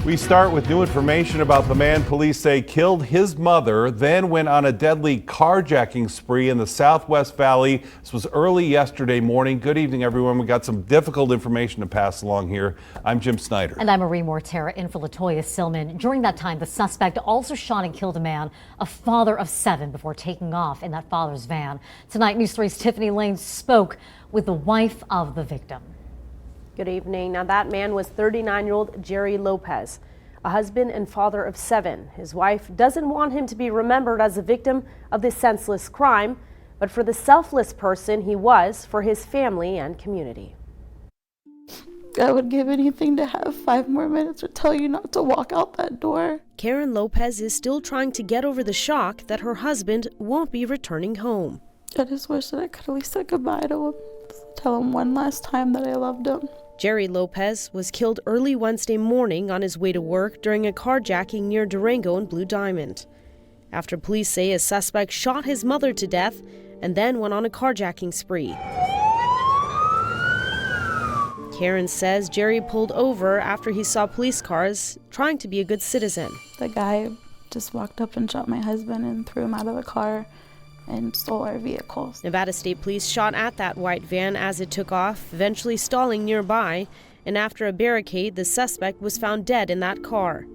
We start with new information about the man police say killed his mother, then went on a deadly carjacking spree in the Southwest Valley. This was early yesterday morning. Good evening, everyone. We got some difficult information to pass along here. I'm Jim Snyder. And I'm Marie Mortera in for Latoya Silman. During that time, the suspect also shot and killed a man, a father of 7, before taking off in that father's van. Tonight, News 3's Tiffany Lane spoke with the wife of the victim. Good evening. Now, that man was 39-year-old Jerry Lopez, a husband and father of 7. His wife doesn't want him to be remembered as a victim of this senseless crime, but for the selfless person he was for his family and community. I would give anything to have 5 more minutes to tell you not to walk out that door. Karen Lopez is still trying to get over the shock that her husband won't be returning home. I just wish that I could at least say goodbye to him, tell him one last time that I loved him. Jerry Lopez was killed early Wednesday morning on his way to work during a carjacking near Durango and Blue Diamond. After police say a suspect shot his mother to death and then went on a carjacking spree. Karen says Jerry pulled over after he saw police cars, trying to be a good citizen. The guy just walked up and shot my husband and threw him out of the car and stole our vehicles. Nevada State Police shot at that white van as it took off, eventually stalling nearby, and after a barricade, the suspect was found dead in that car.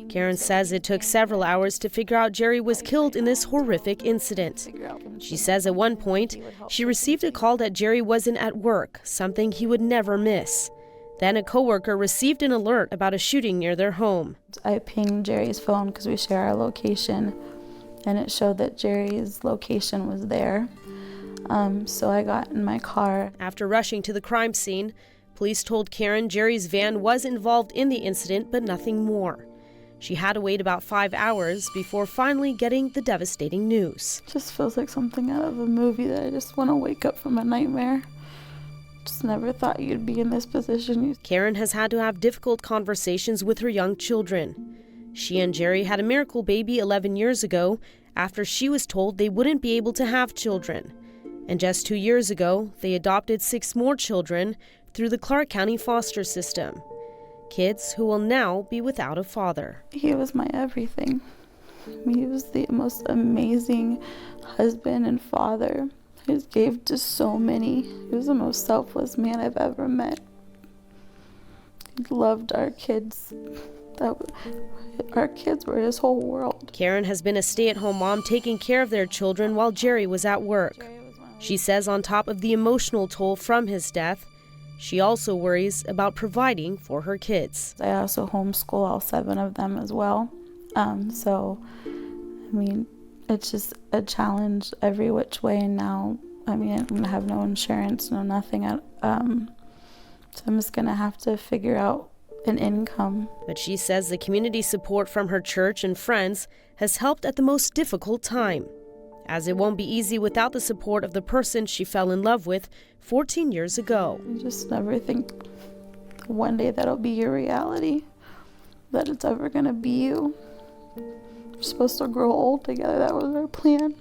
Karen says it took several hours to figure out Jerry was killed in this horrific incident. She says at one point, she received a call that Jerry wasn't at work, something he would never miss. Then a coworker received an alert about a shooting near their home. I pinged Jerry's phone because we share our location, and it showed that Jerry's location was there. So I got in my car. After rushing to the crime scene, police told Karen Jerry's van was involved in the incident, but nothing more. She had to wait about 5 hours before finally getting the devastating news. It just feels like something out of a movie that I just want to wake up from a nightmare. Just never thought you'd be in this position. Karen has had to have difficult conversations with her young children. She and Jerry had a miracle baby 11 years ago after she was told they wouldn't be able to have children. And just 2 years ago, they adopted 6 more children through the Clark County foster system. Kids who will now be without a father. He was my everything. He was the most amazing husband and father. He just gave to so many. He was the most selfless man I've ever met. He loved our kids. Our kids were his whole world. Karen has been a stay-at-home mom taking care of their children while Jerry was at work. She says on top of the emotional toll from his death, she also worries about providing for her kids. I also homeschool all 7 of them as well. So, I mean, it's just a challenge every which way. And now, I mean, I'm gonna have no insurance, no nothing. So I'm just gonna have to figure out an income. But she says the community support from her church and friends has helped at the most difficult time, as it won't be easy without the support of the person she fell in love with 14 years ago. You just never think one day that'll be your reality, that it's ever gonna be you. We're supposed to grow old together. That was our plan.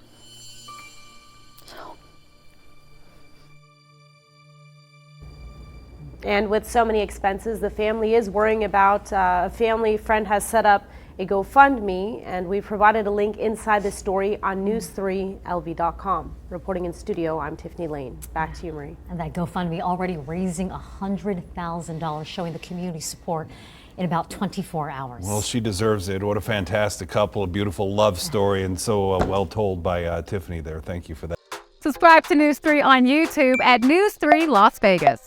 And with so many expenses, the family is worrying about a family friend has set up a GoFundMe, and we provided a link inside the story on news3lv.com. Reporting in studio, I'm Tiffany Lane. Back to you, Marie. And that GoFundMe already raising $100,000, showing the community support in about 24 hours. Well, she deserves it. What a fantastic couple, a beautiful love story, and so well told by Tiffany there. Thank you for that. Subscribe to News 3 on YouTube at News 3 Las Vegas.